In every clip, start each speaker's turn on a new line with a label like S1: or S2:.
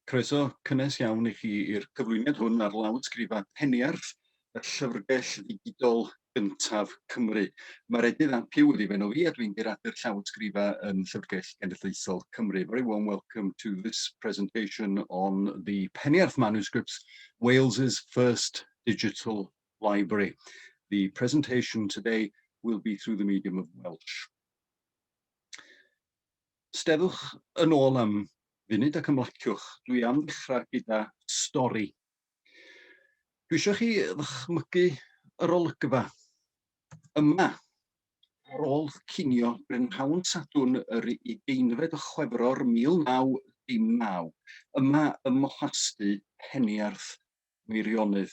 S1: Croeso cynnes iawn i chi i'r cyflwyniad hwn ar lawysgrifa Peniarth, y llyfrgell ddigidol gyntaf Cymru. Mae'r Edydd Apiw wedi benno fi a dwi'n guradur llawysgrifa yn Llyfrgell Genedlaethol Cymru. Very warm welcome to this presentation on the Peniarth manuscripts, Wales's first digital library. The presentation today will be through the medium of Welsh. Steddwch yn ôl am funud ac ymlaciwch. Dwi am ddechrau gyda stori. Dwi eisiau chi ddychmygu yr olygfa yma ar ôl cinio Brynhawn Sadwrn yr 18fed o Chwefror 1919. Yma ym Mhlasty Peniarth Meirionnydd,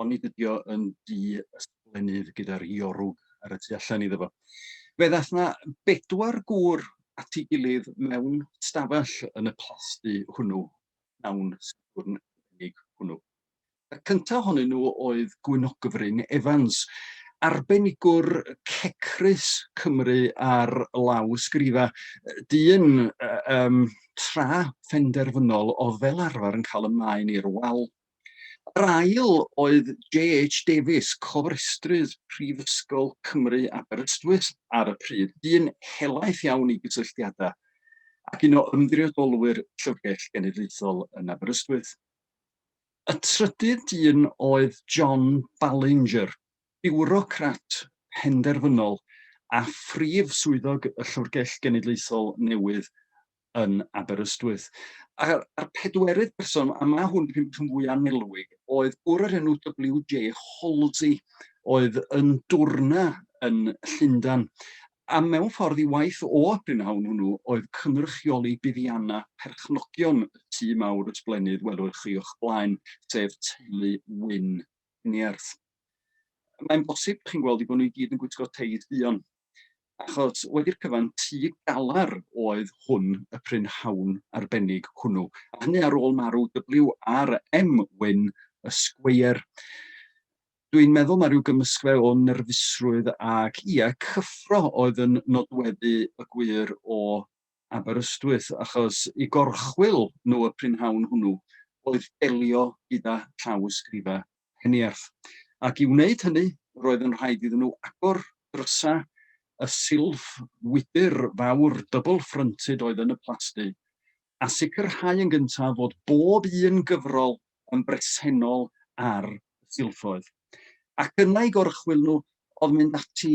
S1: ond nid ydi o yn dŷ ysblennydd gyda'r iorwg ar y tu allan iddo fo. Fe ddath 'na 4 gŵr at ei gilydd mewn stafell yn y plasty hwnnw, llawn Sadwrn unig hwnnw. Y cyntaf ohonyn nhw oedd Gwynogfryn Evans, arbenigwr cecrys Cymru ar lawysgrifa, dyn tra phenderfynol oedd fel arfer yn cael ymlaen i'r wal. Yr ail oedd J.H. Davies, cofrestrydd Prifysgol Cymru Aberystwyth ar y pryd, dyn helaeth iawn i gysylltiadau, ac un o ymddiriedolwyr Llyfrgell Genedlaethol yn Aberystwyth. Y trydydd dyn oedd John Ballinger, biwrocrat penderfynol a phrif swyddog y Llyfrgell Genedlaethol newydd yn Aberystwyth. A'r 4yd person, a mae hwn yn fwy anelwig, oedd gŵr o'r enw W.J. Halsey, oedd yn dwrna yn Llundain. A mewn ffordd i waith o Brynhawn hwnnw oedd cynrychioli buddiannau perchnogion y tŷ mawr ysblennydd welwch chi o'ch blaen, sef teulu Wyn Peniarth. Mae'n bosib chi'n gweld i bod nhw i gyd yn gwisgo teid duon, achos wedi'r cyfan tŷ galar oedd hwn y prynhawn arbennig hwnnw. A hynny ar ôl marw W.R.M. Wyn, y sgweier. Dwi'n meddwl mae rhyw gymysgfa o nerfusrwydd ac cyffro oedd yn nodweddu y gwir o Aberystwyth, achos i gorchwil nhw y prynhawn hwnnw oedd delio gyda llawysgrifa Peniarth. Ac i wneud hynny, roedd yn rhaid iddyn nhw agor drysa y silff wydr fawr double-fronted oedd yn y plasty, a sicrhau yn gyntaf fod bob un gyfrol yn bresennol ar y silffoedd. Ac yna i gorchwil nhw oedd mynd ati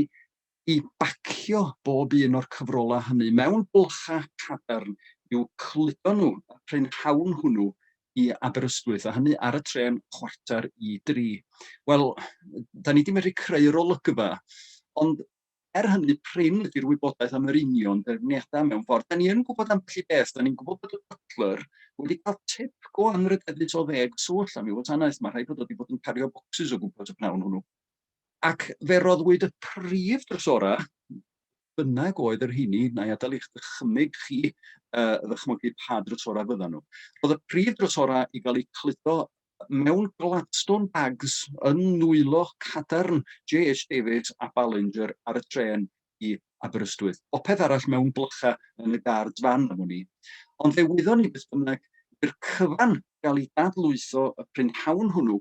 S1: i bacio bob un o'r cyfrolau hynny mewn bylcha cadarn i'w cludo nhw y prynhawn hwnnw i Aberystwyth, a hynny ar y trên 2:45. Wel, da ni 'di medru creu'r olygfa, ond hynny prin ydy'r wybodaeth am yr union drefniadau mewn ffordd. Da ni yn gwybod am bell i beth, da ni'n gwybod bod y butler wedi cael tip go anrhydedus o 10 swll am ei wasanaeth. Mae rhaid bod wedi bod yn cario bocsys o gwmpas y pnawn hwnnw. Ac fe roddwyd y prif drysora, bynnag oedd yr hynny, na i adael i'ch dychymyg chi ddychmygu pa drysora fyddan nhw. Roedd y prif drysora i gael ei cludo mewn Gladstone bags yn nwylo cadarn J.H. Davies a Ballinger ar y trên i Aberystwyth. Popeth arall mewn blycha yn y gard fan am hwnni. Ond fe wyddon ni beth bynnag i'r cyfan gael ei dadlwytho y prynhawn hwnnw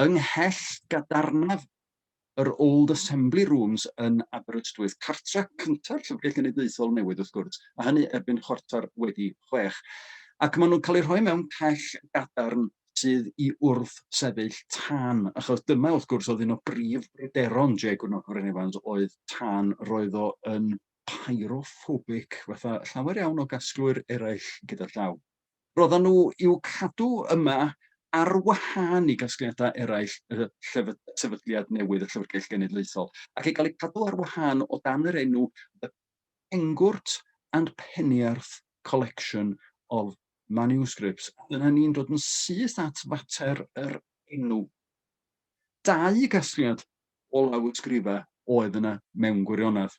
S1: ynghell gadarnaf yr Old Assembly Rooms yn Aberystwyth, cartra cyntaf Llyfrgell Genedlaethol newydd wrth gwrs, a hynny erbyn 6:45. Ac maen nhw'n cael eu rhoi mewn cell gadarn sydd i wrth sefyll tân, achos dyma wrth gwrs oedd un o brif bryderon J. Gwynogfryn Evans oedd tân, roedd o yn pyrophobic, fatha llawer iawn o gasglwyr eraill gyda llaw. Roedden nhw i'w cadw yma ar wahân i gasgliadau eraill y sefydliad newydd y Llyfrgell Genedlaethol, ac ei cael ei cadw ar wahân o dan yr enw The Pengwrt and Peniarth Collection of Manuscripts. Dyna ni'n dod yn syth at fater yr enw. 2 gasgliad o lawysgrifa oedd yna mewn gwirionadd.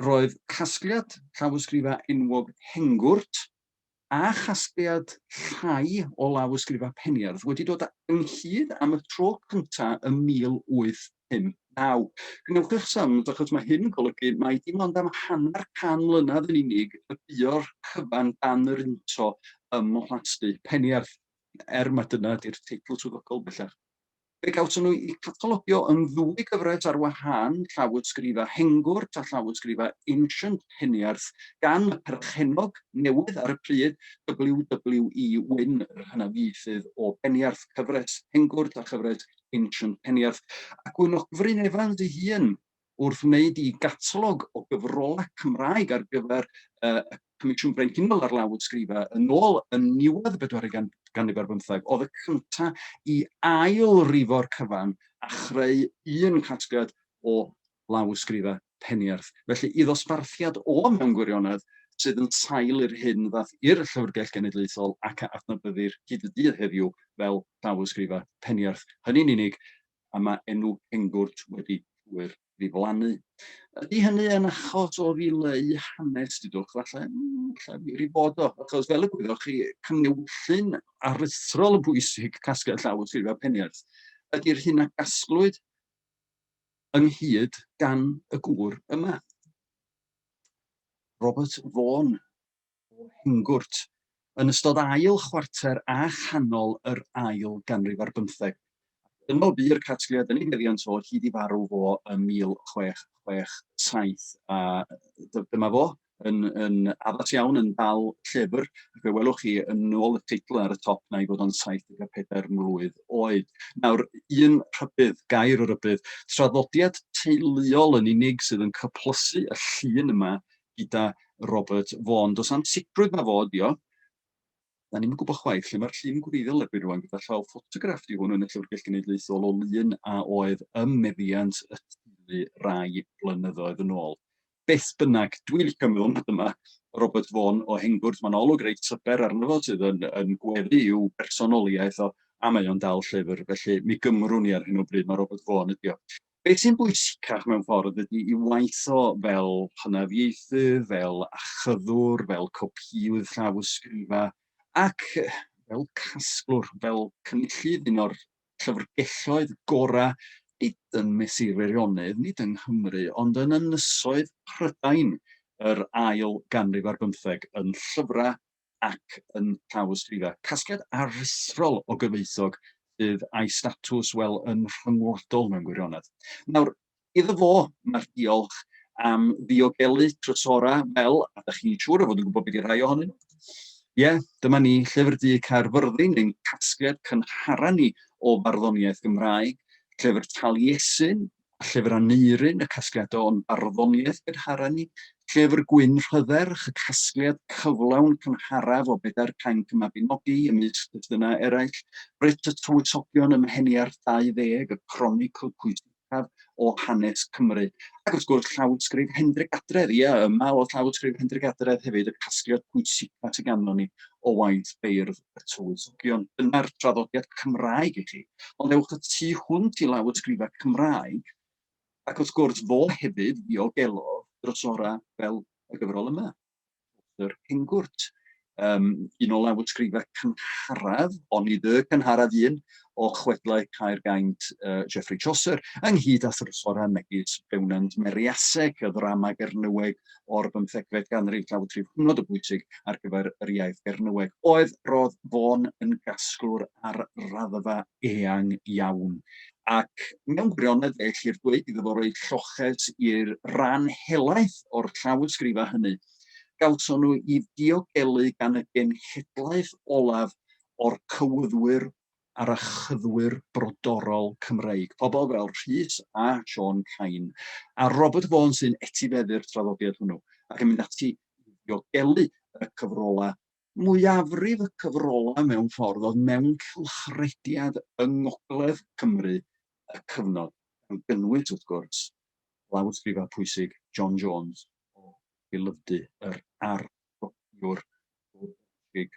S1: Roedd casgliad llawysgrifa enwog Hengwrt a chasgliad llai o lawysgrifa Peniarth wedi dod ynghyd am y tro cyntaf yn 1850. naw. Gwnewch eich symud, achos mae hyn yn golygu mai dim ond am hanner can mlynedd yn unig y buo'r cyfan dan yr into ym mhlasty Penarth, mae dyna ydy'r teitl swyddogol bellach. Fe gawson nhw eu catalogio yn ddwy gyfres ar wahân, llawysgrifa Hengwrt a llawysgrifa Ancient Penarth, gan y perchennog newydd ar y pryd WWE Wyn, yr hynafieithydd o Penarth, cyfres Hengwrt a chyfres Ancient Penarth. Ac Gwynogfryn Evans ei hun wrth wneud i gatalog o gyfrolau Cymraeg ar gyfer y Comisiwn Brenhinol ar lawysgrifa yn ôl yn niwedd 14 ganrif ar 15, oedd y cyntaf i ail rifo'r cyfan a chreu un casgliad o lawysgrifa Penarth. Felly, i ddosbarthiad o mewn gwirionedd sydd yn sail i'r hyn ddath i'r Llyfrgell Genedlaethol ac a adnabyddir hyd y dydd heddiw fel lawysgrifa Penarth. Hynny'n unig, a mae enw Hengwrt wedi ddiflannu. Ydy hynny yn achos o ddileu hanes, dydwch, falle wir i bod o, achos fel y gwyddoch chi, cynewllyn aruthrol bwysig casgliad llawysgrifa Penarth ydy'r hyn a gasglwyd ynghyd gan y gŵr yma. Robert Vaughan o Hengwrt yn ystod ail chwarter a chanol yr ail ganrif ar 15. Dyma bu'r casgliad yn ei meddiant o hyd i farw fo ym 1667 a dyma fo yn addas iawn yn dal llyfr. Fe welwch chi yn ôl y teitl ar y top na i fod o'n 74 mlwydd oed. Nawr, un rhybydd, gair o rybydd, traddodiad teuluol yn unig sydd yn cyplysu y llun yma gyda Robert Vaughan. Does am sicrwydd na fod dio. Da ni'n gwybod chwaith lle mae'r llun gwreiddiol erbyn rwan gyda llaw ffotograff di hwn yn y Llyfrgell Genedlaethol o lun a oedd ym meddiant y teulu rai blynyddoedd yn ôl. Beth bynnag, dwi'n licio meddwl nad yma Robert Vaughan o Hengwrt, mae'n olwg reit syper arno fo sydd yn gweddu i'w personoliaeth o, a mae o'n dal llyfr, felly mi gymrwn ni ar hyn o bryd mae Robert Vaughan ydi o. Beth sy'n bwysicach mewn ffordd ydy i waith o fel hynafieithydd, fel achyddwr, fel copïwydd llawysgrifa, ac fel casglwr, fel cynullydd un o'r llyfrgelloedd gorau, nid yn mesur wirionedd, nid yng Nghymru, ond yn ynysoedd Prydain yr ail ganrif ar 15 yn llyfrau ac yn llawysgrifa. Casgliad aruthrol o gyfoethog sydd a'i statws wel yn rhyngwladol mewn gwirionedd. Nawr, iddo fo, mae'r diolch am ddiogelu trysora fel, a ydych chi'n siŵr o fod yn gwybod beth yw'r rhai ohonyn nhw. Dyma ni Llyfr Du Caerfyrddin, ein casgliad cynhara ni o barddoniaeth Gymraeg, Llyfr Taliesin, Llyfr Aneurin, y casgliad o'n barddoniaeth cynhara ni, Llyfr Gwyn Rhydderch, y casgliad cyflawn cynharaf o Bedair Cainc y Mabinogi, ymysg dyna eraill, Brit y Tywysogion ym Mheniarth 20, y cronicl pwysicaf o hanes Cymru. Ac wrth gwrs llawysgrif Hendrik Adredd, yma o llawysgrif Hendrik Adredd hefyd, y casgliad pwysicaf sydd ganddo ni o waith beirdd y Tywysogion. Dyna'r traddodiad Cymraeg i chi. Ond ewch y tu hwnt i lawysgrifau Cymraeg, ac wrth gwrs fo hefyd ddiogelo drysora fel y gyfrol yma. Yr Hengwrt, un o lawysgrifau cynharaf, onid y cynharaf un, o chwedlau Caergaint Geoffrey Chaucer, ynghyd â thrysora megis Fewnant Meriaseg, y ddrama Gernyweg o'r 15fed ganrif, llawysgrif hynod o bwysig ar gyfer yr iaith Gernyweg. Roedd Vaughan yn gasglwr ar raddfa eang iawn. Ac mewn gwirionedd felly'r dweud iddo fo roi lloches i'r ran helaeth o'r llawysgrifau hynny, gawson nhw i diogelu gan y genhedlaeth olaf o'r cywyddwyr a'r achyddwyr brodorol Cymreig, pobl fel Rhys a Siôn Cain, a Robert Vaughan sy'n etifeddu'r traddodiad hwnnw, ac yn mynd ati i diogelu y cyfrolau. Mwyafrif y cyfrolau mewn ffordd oedd mewn cylchrediad yng Ngogledd Cymru y cyfnod, yn gynnwys wrth gwrs lawysgrifau pwysig John Jones o Eilyfdu yr arwyddiwr bwysig.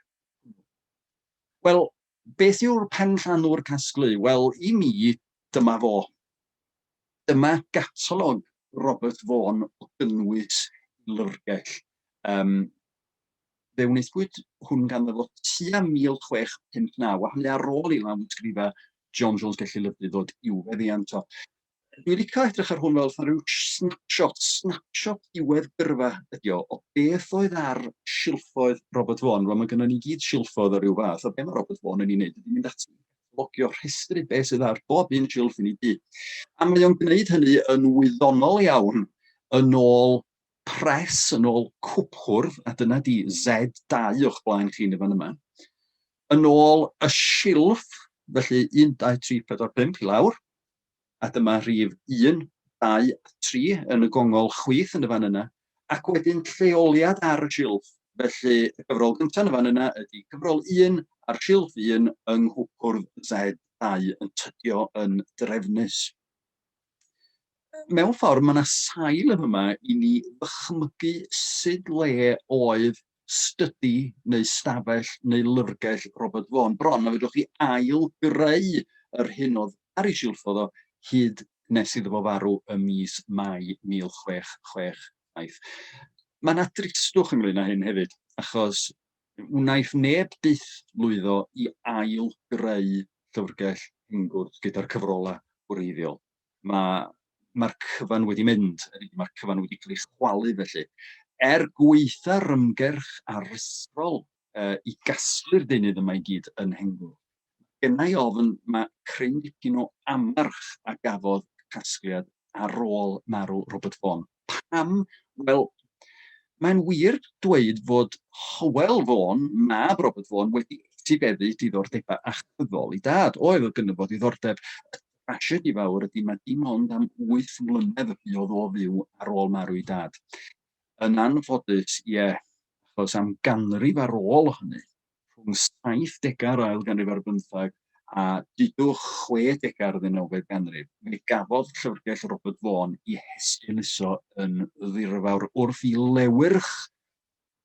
S1: Wel, beth yw'r penllanw'r casglu? Wel, i mi, dyma fo. Dyma gatalog Robert Vaughan o gynnwys lyrgell. Fe wnaethpwyd hwn ganddo fo tua 1659, a hynny ar ôl i lawysgrifau John Jones Gellir Lyflu ddod i'w feddiant o. Dwi'n licio edrych ar hwn fel fatha ryw snapshot diwedd gyrfa ydi o beth oedd ar silffoedd Robert Vaughan. Wel, mae gynnon ni gyd silffoedd o ryw fath, a be mae Robert Vaughan yn ei wneud ydi mynd ati logio rhestru beth sydd ar bob un silff yn ei byd. A mae o'n gwneud hynny yn wyddonol iawn yn ôl pres, yn ôl cwpwrdd, a dyna di Z2 o'ch blaen chi yn y fan yma, yn ôl y silff, felly 1, 2, 3, 4, 5 i lawr, a dyma rhif 1, 2, 3 yn y gongol chwith yn y fan yna, ac wedyn lleoliad ar y silff. Felly y cyfrol gyntaf yn y fan yna ydy cyfrol 1 a'r silff 1 yng nghwpwrdd Z2 yn tydio yn drefnus. Mewn ffordd, mae yna sail yma i ni ddychmygu sut le oedd stydi neu stafell neu lyfrgell Robert Vaughan bron. A fedrwch chi ail greu yr hyn oedd ar ei silff oedd o hyd nes iddo fo farw ym mis Mai 1667. Mae yna dristwch ynglyn â hyn hefyd, achos wnaeth neb byth lwyddo i ail greu llyfrgell Hengwrt gyda'r cyfrolau wreiddiol. Mae'r cyfan wedi mynd, mae'r cyfan wedi cael ei chwalu felly. Gweitha'r ymgyrch aruthrol i gasglu'r deunydd yma i gyd yn Hengwrt, gennai ofn mae cryn dipyn o amarch a gafodd casgliad ar ôl marw Robert Vaughan. Pam? Wel, mae'n wir dweud fod Hywel Vaughan, mab Robert Vaughan, wedi etifeddu diddordebau achyddol i dad. Oedd gynno fo diddordeb. Y trasiedi fawr ydy mae dim ond am 8 mlynedd oedd o fyw ar ôl marw i dad. Yn anffodus, achos am ganrif ar ôl hynny, rhwng 70au ail ganrif ar 15 a dudwch 60au ar 19 ganrif, fe gafodd llyfrgell Robert Vaughan i hesgynuso yn ddirfawr wrth i lewyrch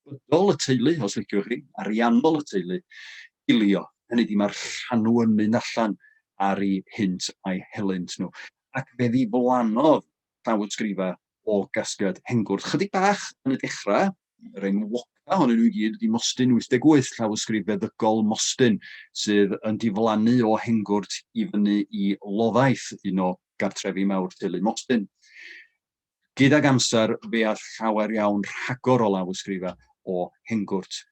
S1: bydol y teulu, os liciwch chi, ariannol y teulu, gilio. Hynny ydi, mae'r llanw yn mynd allan ar ei hynt a'i helynt nhw. Ac fe ddiflannodd llawysgrifau o gasgliad Hengwrt. Chydig bach yn y dechrau, yr enwoca ohonyn nhw i gyd ydi Mostyn 88, llawysgrif feddygol Mostyn, sydd yn diflannu o Hengwrt i fyny i Loddaeth, un o gartrefi mawr teulu Mostyn. Gydag amser, fe all llawer iawn rhagor o lawysgrifau o Hengwrt.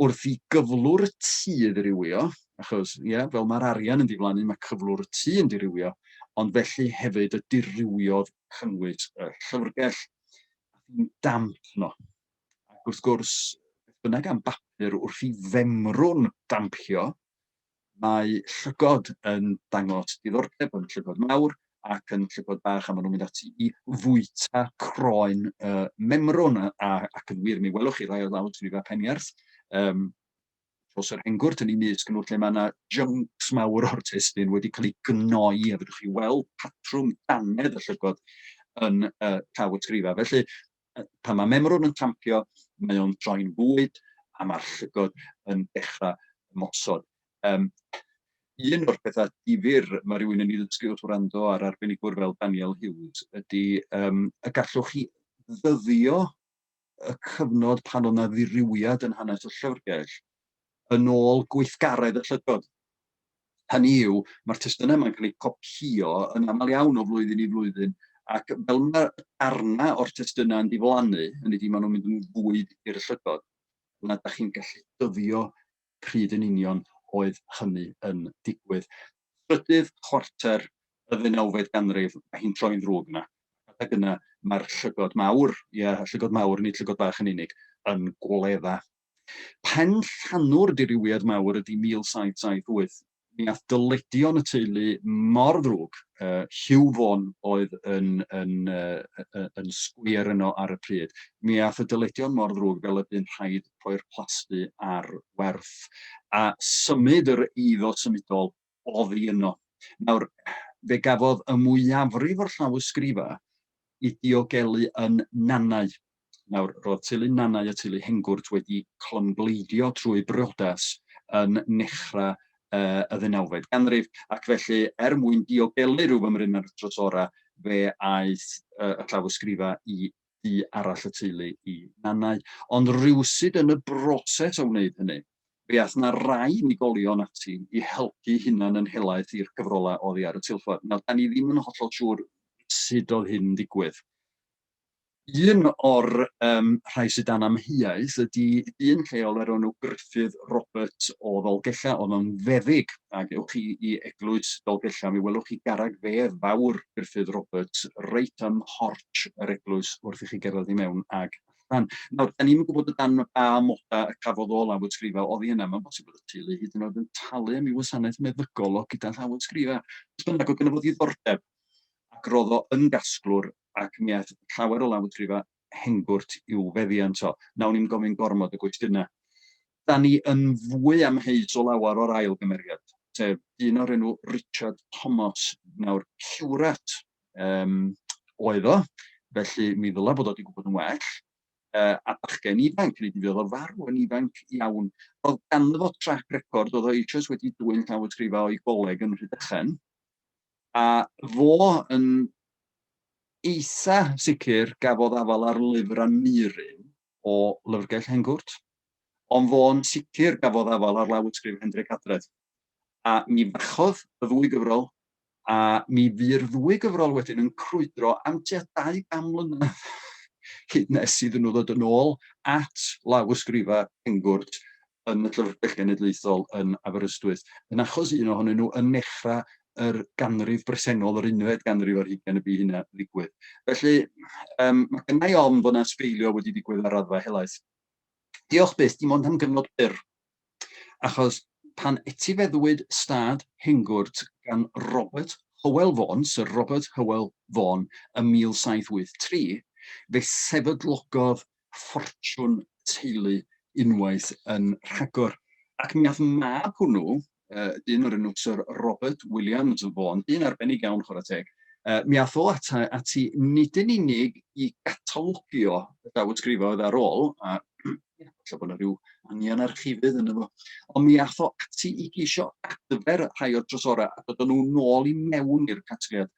S1: Wrth i gyflwr y tŷ ddirywio, achos fel mae'r arian yn diflannu, mae cyflwr y tŷ yn dirywio, ond felly hefyd y dirywiodd cynnwys y llyfrgell damp no. Ac wrth gwrs, bynnag am bapur wrth i femrwn dampio, mae llygod yn dangos diddordeb yn llygod mawr ac yn llygod bach, a maen nhw'n mynd ati i fwyta croen memrwn, ac yn wir, mi welwch chi rai o lawysgrifau Peniarth, os yr Hengwrt yn ei mysg nhw, lle mae yna junks mawr o'r testun wedi cael ei gnoi, a fydwch chi weld patrwm danedd y llygod yn llawysgrifau. Felly, pan mae memrwn yn tampio, mae o'n troi'n bwyd, a mae'r llygod yn dechrau mosod. Un o'r pethau difyr mae rhywun yn ei ddysgu wrth wrando ar arbenigwr fel Daniel Hughes ydy y gallwch chi ddyddio y cyfnod pan oedd yna ddirywiad yn hanes y llyfrgell yn ôl gweithgaredd y llygod. Hynny yw, mae'r testunau yma'n cael ei copio yn aml iawn o flwyddyn i flwyddyn, ac fel mae'r arna o'r testunau yn diflannu, hynny ydy, maen nhw'n mynd yn fwyd i'r llygod, yna da chi'n gallu dyddio pryd yn union oedd hynny yn digwydd. Trydydd chwarter y 19fed ganrif, mae hi'n troi'n ddrwg yna. Ac yna mae'r llygod mawr, llygod mawr, nid llygod bach yn unig, yn gwledda. Pen llanw'r diriwiad mawr ydy 1778. Mi ath dyledion y teulu mor ddrwg. Hugh Vaughan oedd yn sgwir yno ar y pryd. Mi ath y dyledion mor ddrwg fel y bu'n rhaid rhoi'r plasty ar werth a symud yr eiddo symudol oddi yno. Nawr, fe gafodd y mwyafrif o'r llawysgrifau i diogelu yn Nanau. Nawr, roedd teulu Nanau a teulu Hengwrt wedi clymbleidio trwy briodas yn nechrau y 19fed ganrif, ac felly mwyn diogelu rhyw fymryn ar y trosora, fe aeth y llawysgrifau i arall y teulu i Nanau. Ond rywsyd yn y broses o wneud hynny, fe aeth yna rai unigolion ati i helpu hunan yn helaeth i'r cyfrolau oddi ar y tilffordd. Nawr, da ni ddim yn hollol siŵr sut oedd hyn yn digwydd. Un o'r rhai sydd dan amheuaeth ydy un lleol ar enw Gruffydd Robert o Ddolgella, oedd yn feddyg, ac ewch chi i eglwys Dolgella, mi welwch chi garreg fedd fawr Gruffydd Robert reit ym mhorch yr eglwys wrth i chi gerdded i mewn ag allan. Nawr, da ni'n gwybod o dan ba moda y cafodd o lawysgrifa oedd hi yna, mae'n bosib bod y teulu hyd yn oed yn talu am ei wasanaeth meddygol o gyda lawysgrifa. Os bynnag, oedd gynno fo ddiddordeb, ac roedd o yn gasglwr, ac mi aeth llawer o lawysgrifa hengwrt i'w feddiant o. Nawn ni'n gofyn gormod y gwestiynau. Da ni yn fwy amheus o lawer o'r ail gymeriad, sef un o'r enw Richard Thomas. Nawr, Hewrat oedd o, felly mi ddylai bod o wedi gwybod yn well, a bachgen ifanc, nid mi oedd o farw yn ifanc iawn. Roedd ganddo fo track record, oedd o eisoes wedi dwyn llawysgrifa o'i goleg yn Rhydychen, a fo yn eitha sicr gafodd afal ar lyfr Aneurin o lyfrgell Hengwrt, ond fo'n sicr gafodd afal ar lawysgrif Hendrik Adred. A mi fachodd y ddwy gyfrol, a mi fu'r ddwy gyfrol wedyn yn crwydro am tua 200 mlynedd hyd nes iddyn nhw ddod yn ôl at lawysgrifa Hengwrt yn y Llyfrgell Genedlaethol yn Aberystwyth, yn achos un ohonyn nhw yn nechra yr ganrif bresennol, yr unfed ganrif ar hugain y bu hynna ddigwydd. Felly, mae gennau ofn bod yna sbeilio wedi digwydd ar raddfa helaeth. Diolch byth, dim ond am gyfnod byr, achos pan etifeddwyd stad Hengwrt gan Robert Hywel Vaughan, Sir Robert Hywel Vaughan, ym 1783, fe sefydlogodd ffortiwn teulu unwaith yn Rhagor. Ac mi ath mab hwnnw, dyn o'r enw Sir Robert Williams Vaughan, dyn arbennig iawn chwarae teg, mi ath o ati nid yn unig i gatalogio y lawysgrifoedd ar ôl, a falle bod yna rhyw anian archifydd yn efo, ond mi ath o ati i geisio adfer rhai o'r drysora a dod nhw nôl i mewn i'r casgliad,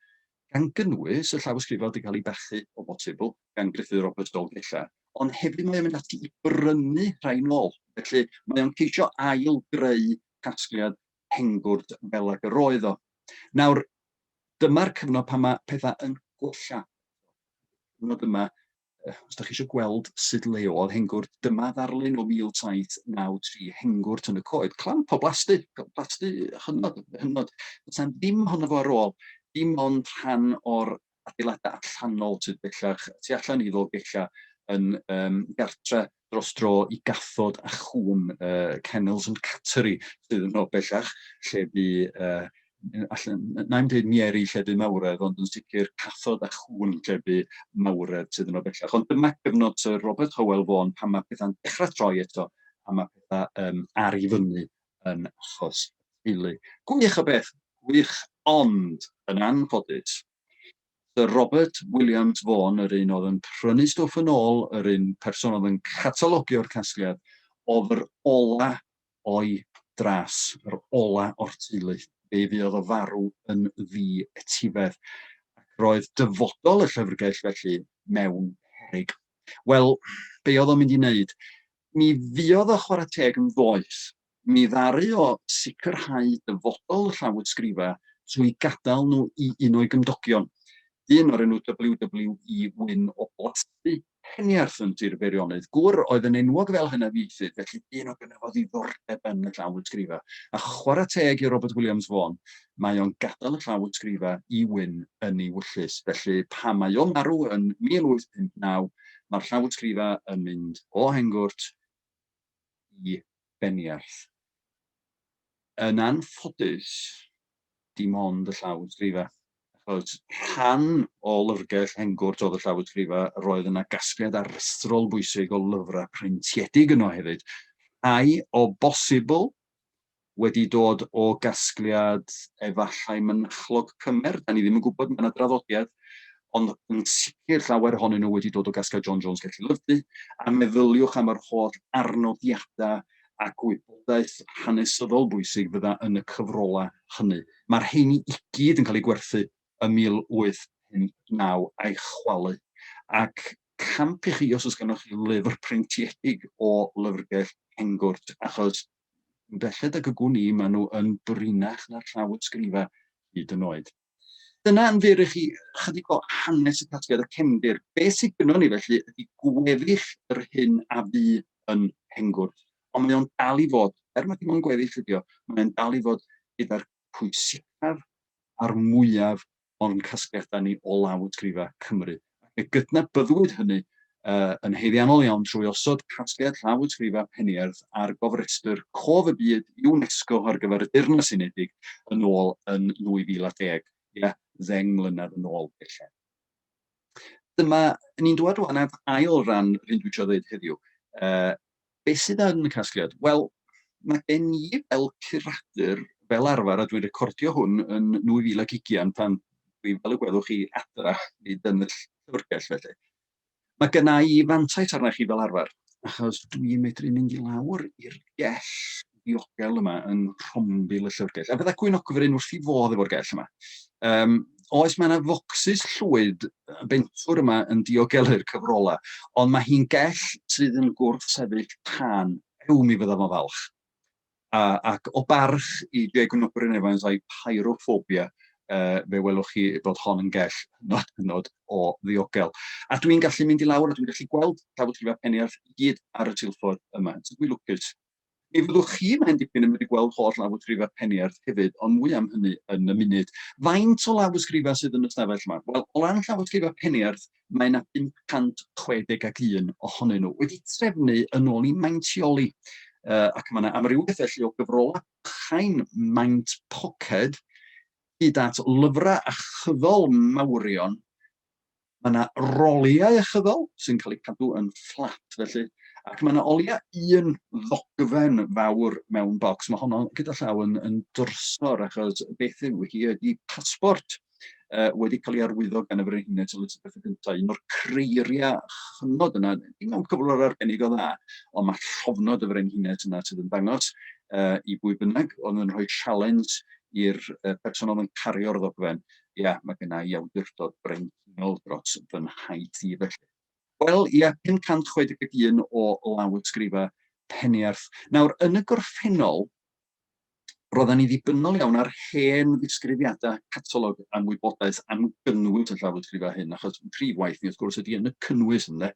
S1: gan gynnwys y llawysgrifa wedi cael ei bachu o bosibl gan Gruffydd Robert Dolgella, ond hefyd mae o'n mynd ati i brynu rhai nôl. Felly mae o'n ceisio ail-greu casgliad Hengwrt fel ag yr oedd o. Nawr, dyma'r cyfnod pan mae pethau yn gwella. Cyfnod yma, os da chi eisiau gweld sut leodd Hengwrt, dyma ddarlun o 1793, Hengwrt yn y coed. Clamp o blasty hynod. Does ddim honno fo ar ôl, dim ond rhan o'r adeiladau allanol sydd bellach, tu allan i Ddolgella yn gartre dros dro i Gathod a Chŵn, Kennels and Cattery, sydd yn o bellach, lle bu, na'i'm dweud Mieri lle bu Mawredd, ond yn sicr Cathod a Chŵn lle bu Mawredd sydd yn o bellach. Ond dyma gyfnod Sir Robert Hywel Vaughan pan mae pethau'n dechrau troi eto, a mae pethau ar ei fyny yn achos teulu. Gwych o beth, gwych, ond yn anffodus, Sir Robert Williams Vaughan, yr un oedd yn prynu stwff yn ôl, yr un person oedd yn catalogio'r casgliad, oedd yr ola o'i dras, yr ola o'r teulu. Fe fuodd o farw yn ddi-etifedd. Roedd dyfodol y llyfrgell felly mewn peryg. Wel, be oedd o'n mynd i wneud? Mi fuodd o chwarae teg yn ddoeth. Mi ddaru o sicrhau dyfodol y llawysgrifa trwy gadael nhw i un o'i gymdogion. Un o'r enw WWE Wyn o blasty Peniarth yn Tir Beirionnydd. Gŵr oedd yn enwog fel hynafieithydd, felly un o gynno fo ddiddordeb yn y llawysgrifa. A chwarae teg i Robert Williams Vaughan, mae o'n gadael y llawysgrifa i Wyn yn ei wyllus. Felly pan mae o'n marw yn 1859, mae'r llawysgrifa yn mynd o Hengwrt i Beniarth. Yn anffodus, dim ond y llawysgrifa. Achos rhan o lyfrgell Hengwrt oedd y llawysgrifa, roedd yna gasgliad aruthrol bwysig o lyfrau preintiedig yno hefyd. Rhai o bosibl wedi dod o gasgliad efallai mynachlog Cymer, da ni ddim yn gwybod, mae yna draddodiad, ond yn sicr llawer ohonyn nhw wedi dod o gasgliad John Jones Gelli-Lyfdy, a meddyliwch am yr holl arnodiadau a gwybodaeth hanesyddol bwysig fydda yn y cyfrola hynny. Mae'r rheini i gyd yn cael ei gwerthu ym 1859 a'i chwalu. Ac camp i chi os oes gennych chi lyfr preintiedig o lyfrgell Hengwrt, achos belled ag y gwn i, maen nhw yn brinach na'r llawysgrifa hyd yn oed. Dyna yn fyr i chi chydig o hanes y casgliad y cefndir. Be sydd gynnon ni felly ydy gweddill yr hyn a fu yn Hengwrt. Ond mae o'n dal i fod, mae dim ond gweddill ydi o, mae'n dal i fod gyda'r pwysicaf a'r mwyaf o'n casgliadau ni o lawysgrifau Cymru. Ac gydnabyddwyd hynny yn haeddiannol iawn trwy osod casgliad llawysgrifau Penierth ar gofrestr cof y byd UNESCO ar gyfer y Deyrnas Unedig yn ôl yn 2010. Ddeng mlynedd yn ôl felly. Dyma, ni'n dod rwan at ail ran rydyn dwi eisiau dweud heddiw. Beth sydd yn y casgliad? Wel, mae gen i fel curadur, fel arfer, a dwi'n recordio hwn yn 2020 pan dwi fel y gwelwch chi adra i dyn y llyfrgell felly. Mae genna i fantais arna chi fel arfer, achos dwi'n medru mynd i lawr i'r gell diogel yma yn rhombil y llyfrgell. A bydda gweinogfryn wrth i fodd efo'r gell yma. Oes mae yna focsys llwyd bentwr yma yn diogelu'r cyfrola, ond mae hi'n gell sydd yn gwrth sefyll tân, mi fydda fo falch. Ac o barch i Gwynogwyn Evans a'i pyrophobia, fe welwch chi bod hon yn gell hynod o ddiogel. A dwi'n gallu mynd i lawr a dwi'n gallu gweld llawysgrifau Penierth i gyd ar y tilffordd yma. So dwi'n lwcus. Mi fyddwch chi mae'n dipyn yn mynd i gweld holl lawysgrifau Penierth hefyd, ond mwy am hynny yn y munud. Faint o lawysgrifau sydd yn y stafell yma? Wel, o ran llawysgrifau Penierth, mae yna 561 ohonyn nhw wedi trefnu yn ôl i Maintioli. Ac mae yna amrywiaeth felly o gyfrolau chain maint poced hyd at lyfrau achyddol mawrion. Mae yna roliau achyddol sy'n cael eu cadw yn fflat felly. Ac mae yna olia un ddogfen fawr mewn bocs. Mae honno gyda llaw yn drysorach achos beth yw hi ydi pasbort wedi cael ei arwyddo gan y Frenhines Elizabeth y gyntaf. Un o'r creiriau hynod yna, dim mewn cyflwr arbennig o dda, ond mae llofnod y Frenhines yna sydd yn dangos i bwy bynnag, ond yn rhoi challenge i'r person oedd yn cario'r ddogfen. Mae genna i awdurdod brenhinol dros fy nhaith i felly. Wel, 561 o lawysgrifau Penierth. Nawr, yn y gorffennol, roedden ni ddibynnol iawn ar hen ddisgrifiadau catalog am wybodaeth am gynnwys y llawysgrifau hyn, achos prif waith ni wrth gwrs ydy yn y cynnwys yna.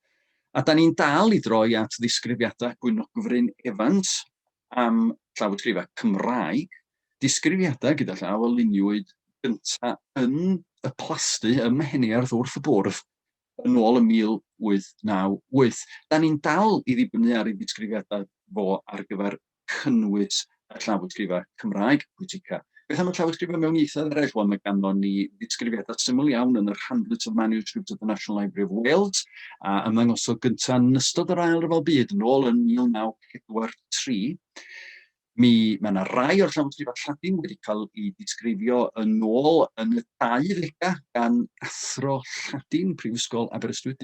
S1: A da ni'n dal i droi at ddisgrifiadau Gwynogfryn Evans am llawysgrifau Cymraeg, disgrifiadau gyda llaw o luniwyd gyntaf yn y plasty ym Mhenierth wrth y bwrdd yn ôl y 1898. Da ni'n dal i ddibynnu ar ei ddisgrifiadau fo ar gyfer cynnwys y llawysgrifau Cymraeg, pwytica. Beth am y llawysgrifau mewn ieithoedd eraill? Wel, mae ganddo ni ddisgrifiadau syml iawn yn yr Handlet of Manuscripts of the National Library of Wales, a ymddangosod gyntaf yn ystod yr Ail Ryfel Byd yn ôl yn 1943. Mae yna rai o'r llawysgrifau Lladin wedi cael ei disgrifio yn ôl yn y 20au gan athro Lladin Prifysgol Aberystwyth,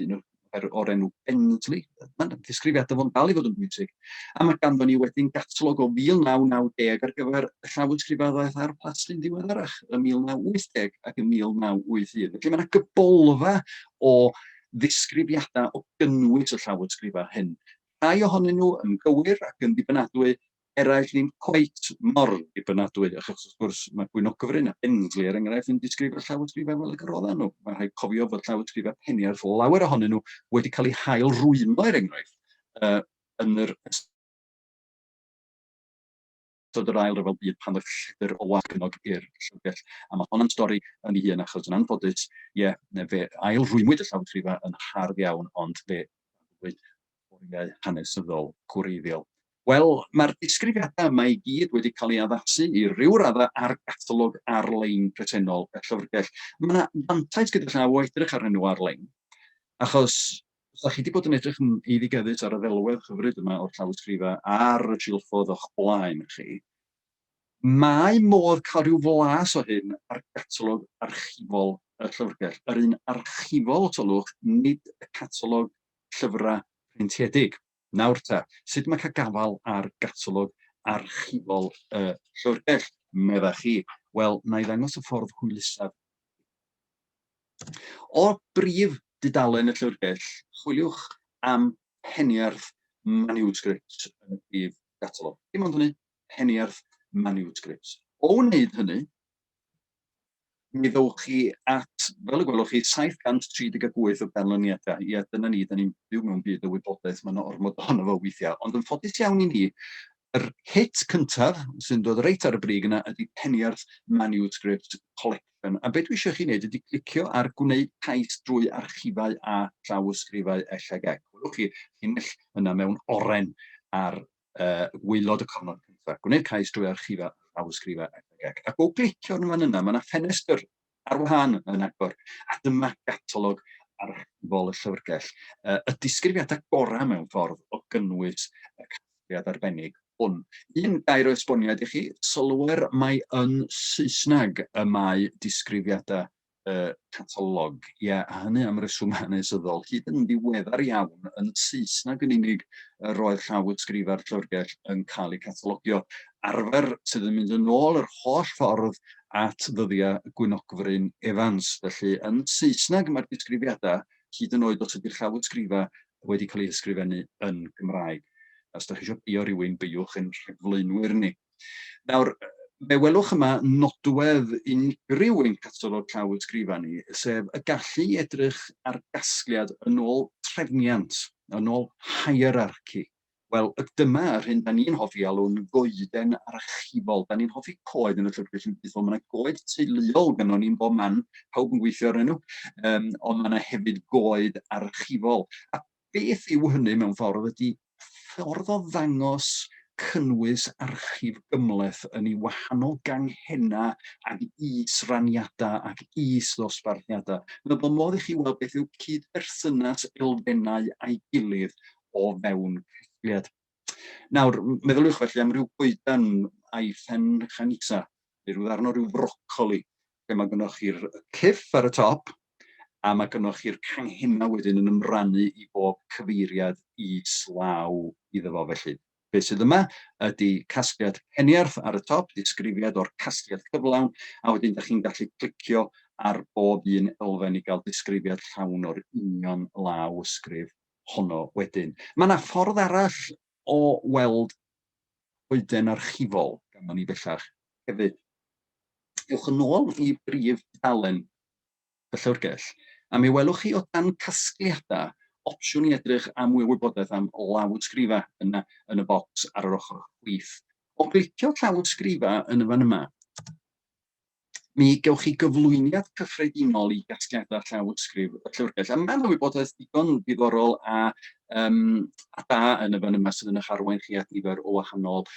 S1: o'r enw Bentley. Mae'n disgrifiadau fo'n dal i fod yn bwysig. A mae ganddo ni wedyn catalog o 1990 ar gyfer y llawysgrifau ddaeth ar plastyn diweddarach y 1980 ac y 1981. Felly mae yna gybolfa o ddisgrifiadau o gynnwys y llawysgrifau hyn. Rhai ohonyn nhw yn gywir ac yn dibynadwy, eraill ddim cweit mor dibynadwy, achos wrth gwrs mae Gwynogfryn a Bentley er enghraifft yn disgrifio llawysgrifau fel y gyroddan nhw. Mae rhaid cofio fod llawysgrifau Penierth lawer ohonyn nhw wedi cael eu hail rwymo er enghraifft yn yr ystod yr Ail Ryfel Byd pan oedd llyfr o wagnog i'r llyfrgell. A mae hwnna'n stori yn ei hun achos yn anffodus, fe ail rwymwyd y llawysgrifau yn hardd iawn, ond fe oriau hanesyddol gwreiddiol. Wel, mae'r disgrifiadau yma i gyd wedi cael ei addasu i ryw raddau ar catalog ar-lein presennol y llyfrgell. Mae yna fantais gyda llaw o edrych ar enw ar-lein, achos os ydych chi wedi bod yn edrych yn eiddigeddus ar y ddelwedd hyfryd yma o'r llawysgrifau ar y silffodd o'ch blaen chi, mae modd cael rhyw flas o hyn ar catalog archifol y llyfrgell. Yr un archifol, tolwch, nid y catalog llyfrau preintiedig. Nawr ta, sut mae cael gafal ar catalog archifol y llyfrgell, meddach chi? Wel, na i ddangos y ffordd hwylusaf. O brif dudalen y llyfrgell, chwiliwch am Penierth Manuscripts yn y brif catalog. Dim ond hynny, Penierth Manuscripts. O wneud hynny, mi ddowch chi at, fel y gwelwch chi, 738 o ganlyniadau. Ie, dyna ni, da ni'n byw mewn byd o wybodaeth, mae yna ormod ohono fo weithiau. Ond yn ffodus iawn i ni, yr hit cyntaf sy'n dod reit ar y brig yna ydy Penniarth Manuscript Collection. A beth dwi eisiau chi wneud ydy clicio ar gwneud cais drwy archifau a llawysgrifau ellageg. Gwelwch chi llinell yna mewn oren ar waelod y cornol cyntaf. Gwneud cais drwy archifau a llawysgrifau ellageg. Ac o glicio yn fan yna, mae yna ffenestr ar wahân yn agor. A dyma gatalog archifol y llyfrgell. Y disgrifiadau gorau mewn ffordd o gynnwys y casgliad arbennig hwn. Un gair o esboniad i chi, sylwer mai yn Saesneg y mae disgrifiadau catalog. Ie, hynny am reswm hanesyddol. Hyd yn ddiweddar iawn yn Saesneg yn unig roedd llawysgrifa'r llyfrgell yn cael eu catalogio. Arfer sydd yn mynd yn ôl yr holl ffordd at ddyddiau Gwynogfryn Evans. Felly yn Saesneg mae'r disgrifiadau hyd yn oed os ydy'r llawysgrifau wedi cael eu ysgrifennu yn Gymraeg. Os ydych chi eisiau bio rhywun, bywch yn rhagflaenwyr ni. Nawr, fe welwch yma nodwedd unrhyw ein catalog llawysgrifau ni, sef y gallu edrych ar gasgliad yn ôl trefniant, yn ôl hierarchy. Wel, dyma yr hyn da ni'n hoffi alw'n goeden archifol. Da ni'n hoffi coed yn y llyfrgell Cenedlaethol. Mae yna goed teuluol gyda ni'n bob man, pawb yn gweithio ar enw, ond mae yna hefyd goed archifol. A beth yw hynny mewn ffordd ydy ffordd o ddangos cynnwys archif gymleth yn ei wahanol ganghennau ac is-raniadau ac is-ddosbarthiadau. Mae'n bod modd i chi weld beth yw cyd-berthynas elfennau a'i gilydd o fewn casgliad. Nawr, meddyliwch felly am ryw goedan a'i ffenchanisa, ryw ddarn o ryw brocoli, lle mae gennych chi'r cyff ar y top, a mae gennych chi'r canghennau wedyn yn ymrannu i bob cyfeiriad is-law iddo fo felly. Beth sydd yma ydy casgliad Penniarth ar y top, disgrifiad o'r casgliad cyflawn, a wedyn ydych chi'n gallu clicio ar bob un elfen i gael disgrifiad llawn o'r union law ysgrif honno wedyn. Mae yna ffordd arall o weld goeden archifol gan ni bellach hefyd. Ewch yn ôl i brif dudalen y llyfrgell, a mi welwch chi o dan casgliadau opsiwn i edrych am mwy o wybodaeth am lawysgrifau yn y bocs ar yr ochr chwith. O glicio llawysgrifau yn y fan yma, mi gewch chi gyflwyniad cyffredinol i gasgliadau llawysgrif y llyfrgell. A mae'n wybodaeth digon diddorol a da yn y fan yma sydd yn eich arwain chi at nifer o wahanol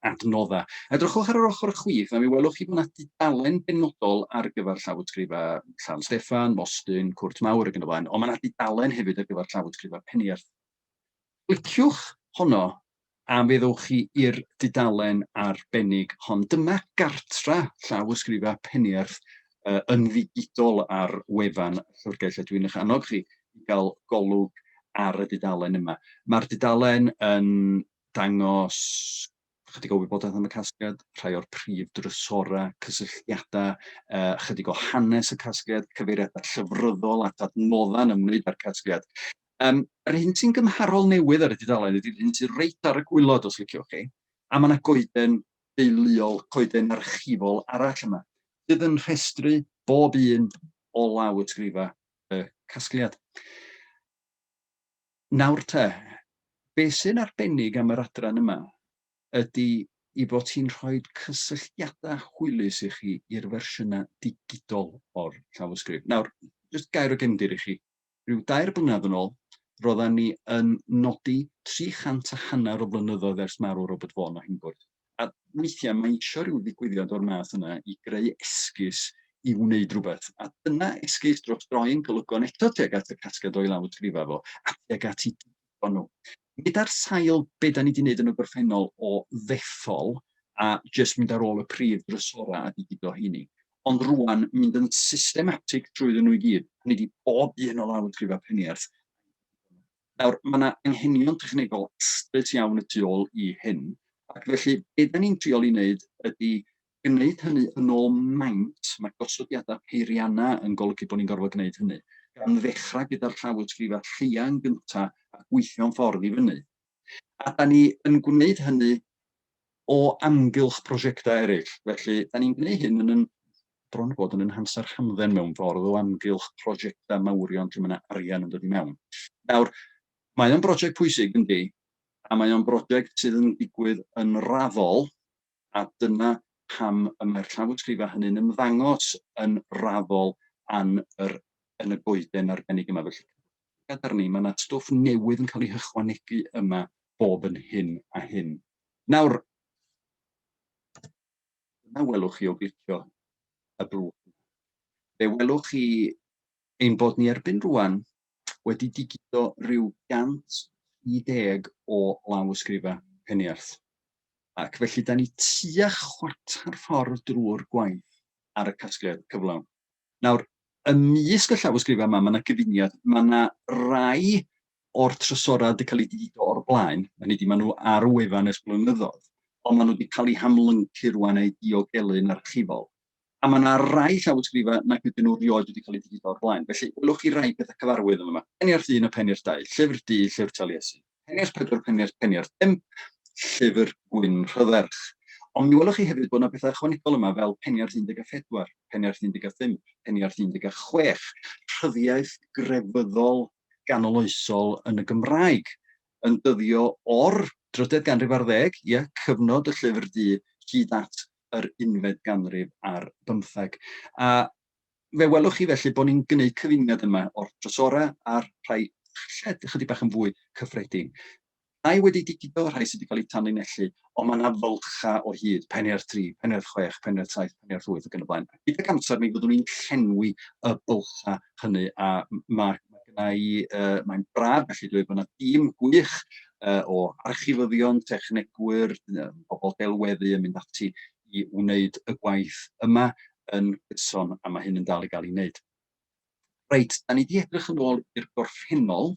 S1: adnoddau. Edrychwch ar yr ochr chwith, a mi welwch chi bod yna dudalen benodol ar gyfer llawysgrifau Llan Steffan, Mostyn, Cwrt Mawr ac yn y blaen, ond mae yna dudalen hefyd ar gyfer llawysgrifau Penniarth. Cliciwch honno a feddwch chi i'r dudalen arbennig hon. Dyma gartra llawysgrifau Penniarth yn ddigidol ar wefan y llyfrgell, a dwi'n eich annog chi i gael golwg ar y dudalen yma. Mae'r dudalen yn dangos chydig o wybodaeth am y casgliad, rhai o'r prif drysorau, cysylltiadau, chydig o hanes y casgliad, cyfeiriadau llefryddol at adnoddau yn ymwneud â'r casgliad. Yr hyn sy'n gymharol newydd ar y dudalen ydy'r hyn sy'n reit ar y gwylod os liciwch chi, a mae yna goeden deuluol, coeden archifol arall yma, sydd yn rhestru bob un o lawysgrifau y casgliad. Nawr te, beth sy'n arbennig am yr adran yma ydy i bod hi'n rhoi cysylltiadau hwylus i chi i'r fersiynau digidol o'r llawysgrif. Nawr, jyst gair o gefndir i chi. Rhyw 2 blynedd yn ôl, roedden ni yn nodi 350 o blynyddoedd ers marw Robert Vaughan o Hengwrt. A weithiau mae eisiau rhyw ddigwyddiad o'r math yna i greu esgus i wneud rhywbeth. A dyna esgus dros droi'n golygon eto tuag at y casgliad o'i lawysgrifau fo, a tuag at i digidol nhw. Nid ar sail be da ni wedi gwneud yn y gorffennol o ddeffol a jyst mynd ar ôl y prif drysorau a digido hynny, ond rwan mynd yn systematig trwyddyn nhw i gyd, nid i bob un o lawysgrifau Penniarth. Nawr, mae yna anghenion technegol astrus iawn y tu ôl i hyn, ac felly be da ni'n triol i wneud ydy gwneud hynny yn ôl maint, mae gosodiadau peiriannau yn golygu bod ni'n gorfod gwneud hynny, gan ddechrau gyda'r llawysgrifau lleia yn gyntaf a gweithio'n ffordd i fyny. A da ni yn gwneud hynny o amgylch prosiectau eraill. Felly, da ni'n gwneud hyn yn bron a bod yn amser hamdden mewn ffordd o amgylch prosiectau mawrion lle mae yna arian yn dod i mewn. Nawr, mae o'n brosiect pwysig yndi, a mae o'n brosiect sydd yn digwydd yn raddol, a dyna pam y mae'r llawysgrifa hynny'n ymddangos yn raddol yn y goeden arbennig yma. Felly, gadar ni, mae yna stwff newydd yn cael ei hychwanegu yma bob yn hyn a hyn. Nawr, yna welwch chi o glicio y blwch. Fe welwch chi ein bod ni erbyn rwan wedi digito rhyw 130 o lawysgrifa penierth. Ac felly, da ni tua chwarter ffordd drwy'r gwaith ar y casgliad cyflawn. Nawr, ymysg y llawysgrifa yma, mae yna gyfuniad, mae yna rai o'r trysorau wedi cael eu digito o'r blaen, hynny ydi, maen nhw ar y wefan ers blynyddoedd, ond maen nhw wedi cael eu hamlyncu rwan a'i diogelu'n archifol. A mae yna rai llawysgrifa nag ydyn nhw rioed wedi cael eu digito o'r blaen. Felly, welwch chi rai pethau cyfarwydd yma. Penierth 1 a penierth 2, llyfr D, llyfr Taliesin. Penierth 4, penierth 5, llyfr Gwyn Rhydderch. Ond mi welwch chi hefyd bod yna bethau ychwanegol yma fel penierth 14, penierth 15, penierth 16, rhyddiaeth grefyddol ganoloesol yn y Gymraeg, yn dyddio o'r 10 ganrif ar 10, cyfnod y llyfr D, hyd at yr 11 ganrif ar 15. A fe welwch chi felly bod ni'n gwneud cyfuniad yma o'r trysorau a'r rhai chydig bach yn fwy cyffredin. Rhai wedi digito, rhai sydd wedi cael eu tanlinellu, ond mae yna fylcha o hyd, penierth 3, penierth 6, penierth 7, penierth 8 ac yn y blaen. Gyda'r amser mi fyddwn ni'n llenwi y bylcha hynny, a mae'n braf felly dweud bod yna dîm gwych o archifyddion, technegwyr, pobl delweddu yn mynd ati i wneud y gwaith yma yn gyson, a mae hyn yn dal i gael ei wneud. Reit, da ni wedi edrych yn ôl i'r gorffennol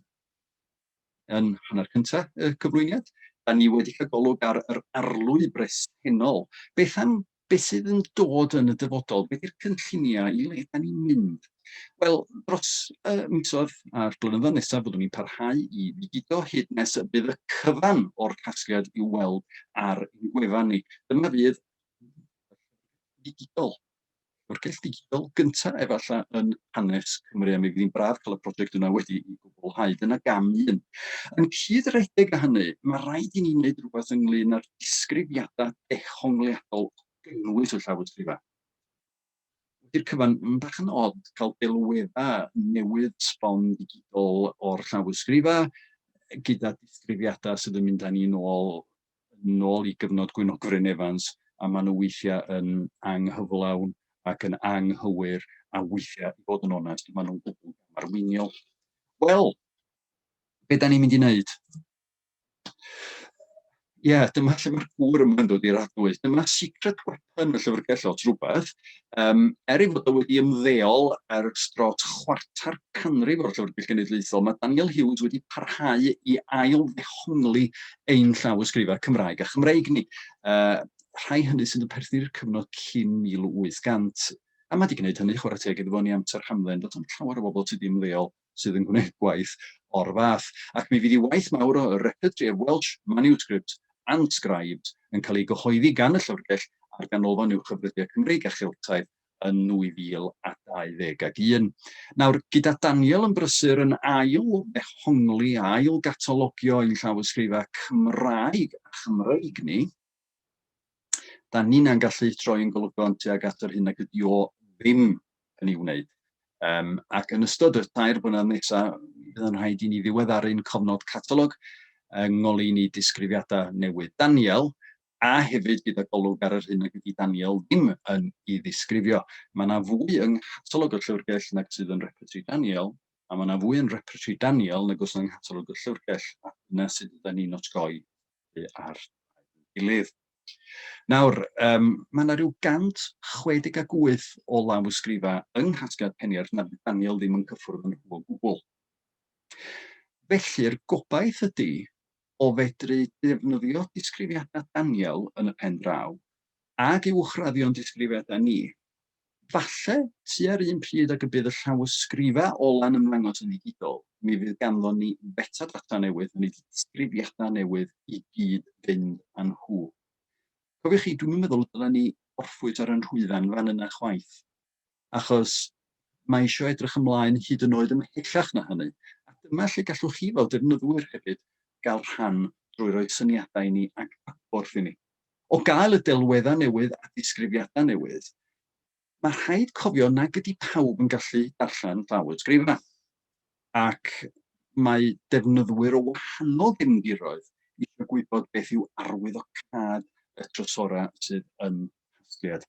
S1: yn hanner cyntaf y cyflwyniad. Da ni wedi cael golwg ar yr arlwy bresennol. Beth sydd yn dod yn y dyfodol? Beth yw'r cynlluniau i le da ni'n mynd? Wel, dros misoedd a'r blynyddoedd nesaf byddwn ni'n parhau i digito hyd nes bydd y cyfan o'r casgliad i'w weld ar ein gwefan ni. Dyma fydd digidol. Llyfrgell digidol gyntaf efallai yn hanes Cymru, a mi fydd hi'n braf cael y prosiect yna wedi i gwblhau. Dyna gam 1. Yn cydredeg â hynny, mae rhaid i ni wneud rhywbeth ynglyn â'r disgrifiadau dehongliadol gynnwys y llawysgrifa. Wedi'r cyfan, yn bach yn od cael delweddau newydd sbon digidol o'r llawysgrifa, gyda disgrifiadau sydd yn mynd â ni nôl i gyfnod Gwyn Ogwen Evans, a maen nhw weithiau yn anghyflawn ac yn anghywir, a weithiau, i fod yn onest, maen nhw'n gwbl arweiniol. Wel, be da ni'n mynd i wneud? Dyma lle mae'r gŵr yma'n dod i'r adwys. Dyma secret weapon y llyfrgell ots rhywbeth. I fod o wedi ymddeol ar strot chwarter canrif o'r Llyfrgell Genedlaethol, mae Daniel Hughes wedi parhau i ail-ddehongli ein llawysgrifa Cymraeg a Chymreig ni. Rhai hynny sydd yn perthyn i'r cyfnod cyn 1800. A mae wedi gwneud hynny, chwarae teg iddo fo ni amser hamdden, doedd yn llawer o bobl sydd wedi ymddeol sydd yn gwneud gwaith o'r fath. Ac mi fydd ei waith mawr o Repertory of Welsh Manuscripts and Scribes yn cael ei gyhoeddi gan y Llyfrgell ar ganolfan Uwchraddodiad Cymreig a Chiltaidd yn 2021. Nawr, gyda Daniel yn brysur yn ail-ddehongli, ail-gatologio ein llawysgrifa Cymraeg a Chymreig ni, da ni'n gallu troi'n golygon tuag at yr hyn ac ydi o ddim yn ei wneud. Ac yn ystod y 2 blynedd nesaf, bydd yn rhaid i ni ddiweddaru'n cofnod catalog, ngoli ni disgrifiadau newydd Daniel, a hefyd gyda golwg ar yr hyn ac ydi Daniel ddim yn ei ddisgrifio. Mae yna fwy yng nghatalog y llyfrgell nag sydd yn Repertory Daniel, a mae yna fwy yn Repertory Daniel nag oes yng nghatalog y llyfrgell, a dyna sydd ydyn ni'n osgoi ar gilydd. Nawr, mae yna rhyw 168 o lawysgrifa yng Nghasgliad Penierth na Daniel ddim yn cyffwrdd yn o gwbl. Felly'r gobaith ydy o fedru defnyddio disgrifiadau Daniel yn y pen draw ac uwchraddion disgrifiadau ni, falle tua'r un pryd ac y bydd y llawysgrifa ola'n ymddangos yn digidol, mi fydd ganddo ni metadata newydd, mi fydd disgrifiadau newydd i gyd fynd â nhw. Cofiwch chi, dwi'n meddwl dyna ni orffwys ar yn rhwyddan fan yna chwaith. achos mae eisiau edrych ymlaen hyd yn oed ymhellach na hynny. A dyma lle gallwch chi fel defnyddwyr hefyd gael rhan drwy roi syniadau ni ac agorth i ni. O gael y delweddau newydd a disgrifiadau newydd, mae rhaid cofio nag ydy pawb yn gallu darllen llawysgrifau. Ac mae defnyddwyr o wahanol gefndiroedd eisiau gwybod beth yw arwyddocâd y trysorau sydd yn casgliad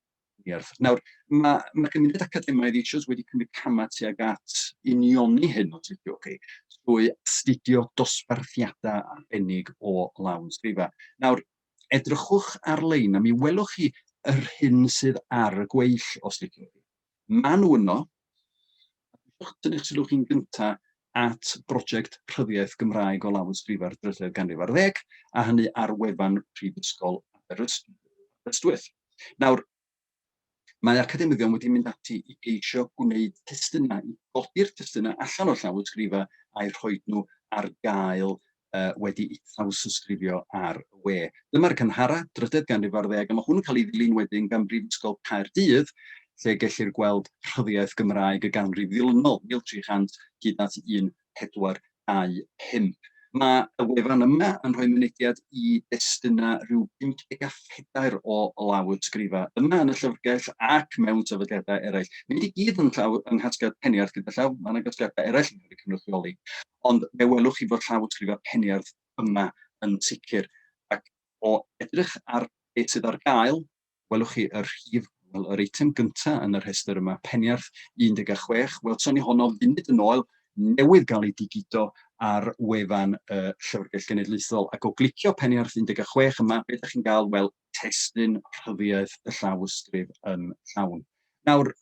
S1: Ierth. Nawr, mae gymuned academaidd eisoes wedi cymryd camau tuag at unioni hyn os ydych chi, drwy astudio dosbarthiadau arbennig o lawysgrifau. Nawr, edrychwch ar-lein a mi welwch chi yr hyn sydd ar y gweill os ydych chi. Maen nhw yno, tynnu'ch sylw chi'n gyntaf at brosiect Rhyddiaeth Gymraeg o lawysgrifau'r drydydd ganrif ar 10, a hynny ar wefan Prifysgol Aberystwyth. Nawr, mae academyddion wedi mynd ati i geisio gwneud testunau, i godi'r testunau allan o'r llawysgrifau a'i rhoi nhw ar gael wedi eu llawysgrifio ar y we. Dyma'r cynhara, drydydd ganrif ar 10, a mae hwn yn cael ei ddilyn wedyn gan Brifysgol Caerdydd, lle gellir gweld Rhyddiaeth Gymraeg y ganrif ddilynol, 1300 hyd at 1425. Mae y wefan yma yn rhoi mynediad i destunau rhyw 54 o lawysgrifau yma yn y llyfrgell ac mewn sefydliadau eraill. Nid i gyd yn casgliad peniarth gyda llaw, mae yna gasgliadau eraill yn cael eu cynrychioli, ond fe welwch chi fod llawysgrifau peniarth yma yn sicr. Ac o edrych ar beth sydd ar gael, welwch chi yr rhif, yr eitem gyntaf yn yr rhestr yma, peniarth 16, welson ni honno funud yn oel, newydd gael ei digito ar wefan Llyfrgell Genedlaethol, ac o glicio peniarth 16 yma, beth ydych chi'n gael? Wel, testun rhyddiaeth y llawysgrif yn llawn. Nawr,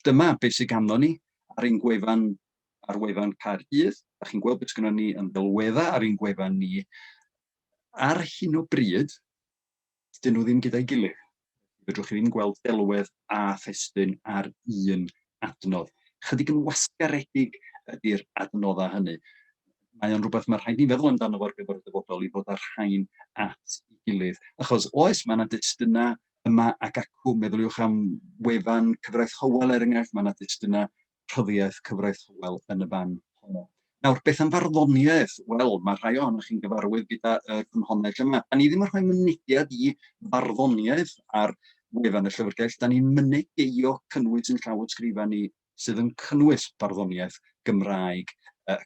S1: dyma beth sydd ganddo ni ar wefan Caerdydd. Ydych chi'n gweld beth sgynnon ni yn ddelweddau ar ein gwefan ni. Ar hyn o bryd, dyn nhw ddim gyda'i gilydd. Fedrwch chi ddim gweld delwedd a thestun ar un adnodd. Chydig yn wasgaredig ydy'r adnoddau hynny. Mae o'n rhywbeth mae rhaid ni feddwl amdano fo'r gyfer y dyfodol i fod ar rhain at ei gilydd. Achos oes, mae yna destunau yma ac acw, meddyliwch am wefan Cyfraith Hywel enghraifft, mae yna destunau rhyddiaeth Cyfraith Hywel yn y fan honno. Nawr, beth am farddoniaeth? Wel, mae rhai ohonoch chi'n gyfarwydd gyda ffynhonnell yma. A ni ddim yn rhoi mynediad i farddoniaeth ar wefan y llyfrgell, da ni'n mynegeio cynnwys yn llawysgrifau ni sydd yn cynnwys barddoniaeth Gymraeg,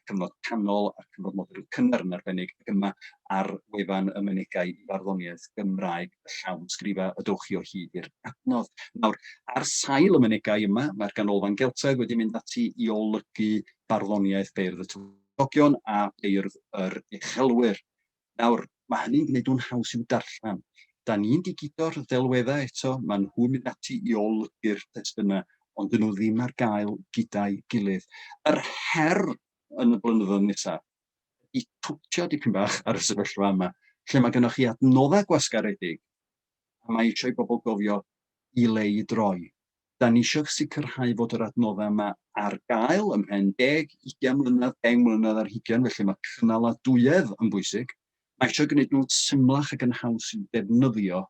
S1: cyfnod canol a cyfnod modern cynnar yn arbennig, ac yma ar wefan y mynegau i farddoniaeth Gymraeg y llawysgrifau y dowch chi o hyd i'r adnodd. Nawr, ar sail y mynegau yma, mae'r ganolfan Geltaidd wedi mynd ati i olygu barddoniaeth beirdd y tywysogion a beirdd yr uchelwyr. Nawr, mae hynny'n gwneud nhw'n haws i'w darllen. Da ni'n digito'r ddelweddau eto, mae nhw'n mynd ati i olygu'r testunau, ond dyn nhw ddim ar gael gyda'i gilydd. Yr her yn y blynyddoedd nesaf, i twtio dipyn bach ar y sefyllfa yma, lle mae gennych chi adnoddau gwasgaredig, a mae eisiau bobl gofio i le i droi. Da ni eisiau sicrhau fod yr adnoddau yma ar gael ymhen 10, 20 mlynedd, 10 mlynedd ar 20, felly mae cynaladwyedd yn bwysig. Mae eisiau gwneud nhw'n symlach ac yn haws i'w defnyddio,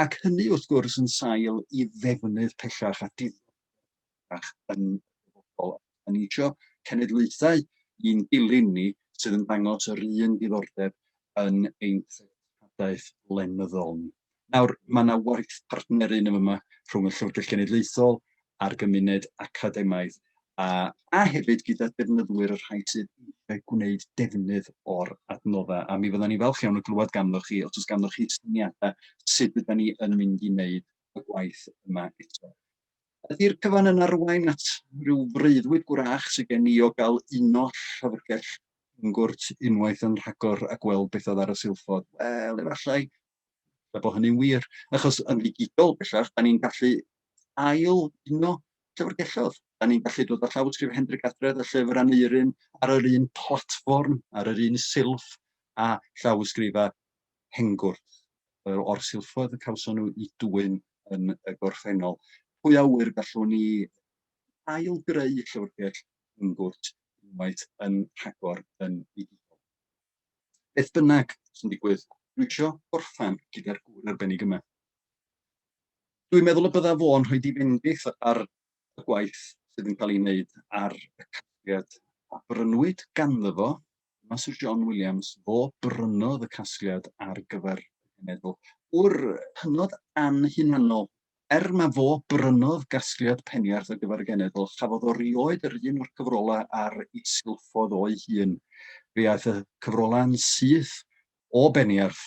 S1: ac hynny wrth gwrs yn sail i ddefnydd pellach a diddorach yn bobl. Da ni eisiau cenedlaethau i'n dilyn ni sydd yn dangos yr un diddordeb yn ein treftadaeth lenyddol. Nawr, mae yna waith partnerin yma rhwng y Llyfrgell Genedlaethol a'r gymuned academaidd a hefyd gyda defnyddwyr y rhai sydd eisiau gwneud defnydd o'r adnoddau. A mi fyddan ni falch iawn o glywed ganddoch chi, os oes ganddoch chi syniadau sut ydyn ni yn mynd i wneud y gwaith yma eto. Ydy'r cyfan yn arwain at ryw freuddwyd gwrach sydd gen i o gael uno llyfrgell yn gwrt unwaith yn rhagor a gweld beth oedd ar y silffodd? Wel, efallai, bod hynny'n wir, achos yn ddigidol bellach, da ni'n gallu ail uno llyfrgelloedd. Da ni'n gallu dod â llawysgrif Hendrik Adredd a llyfr Aneurin ar yr un platfform, ar yr un silff, a llawysgrifau Hengwrt o'r silffoedd y cawson nhw i dwyn yn y gorffennol. Pwy a wyr gallwn ni ail-greu llyfrgell yn gwrt unwaith yn rhagor yn ddigidol. Beth bynnag sy'n digwydd, dwi eisiau gorffan gyda'r gŵr arbennig yma. Dwi'n meddwl y bydda fo'n rhoi difendith ar y gwaith sydd yn cael ei wneud ar y casgliad a brynwyd ganddo fo, Sir John Williams, fo brynodd y casgliad ar gyfer y cenedl. Wr hynod anhunanol, ma' fo brynodd gasgliad Peniarth ar gyfer y genedl, chafodd o rioed yr un o'r cyfrola ar ei silffodd o'i hun. Fe aeth y cyfrola'n syth o Beniarth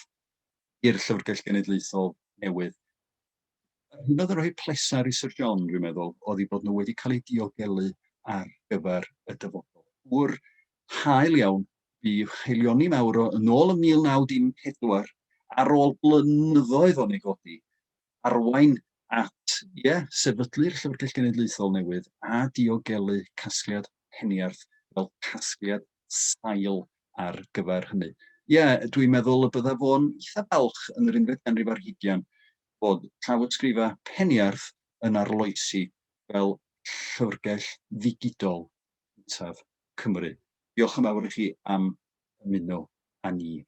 S1: i'r Llyfrgell Genedlaethol newydd. Hyd yn oed yn rhoi plesar i Sir John, dwi'n meddwl, oedd ei bod nhw wedi cael eu diogelu ar gyfer y dyfodol. Wr hael iawn bu Cheilioni Mawr yn ôl ym 1914, ar ôl blynyddoedd o'n ei godi, arwain at sefydlu'r Llyfrgell Genedlaethol newydd a diogelu casgliad Peniarth fel casgliad sail ar gyfer hynny. Dwi'n meddwl y bydda fo'n eitha balch yn yr 11th ganrif ar hugian bod llawysgrifa Peniarth yn arloesi fel llyfrgell ddigidol cyntaf Cymru. Diolch yn fawr i chi am ymuno â ni.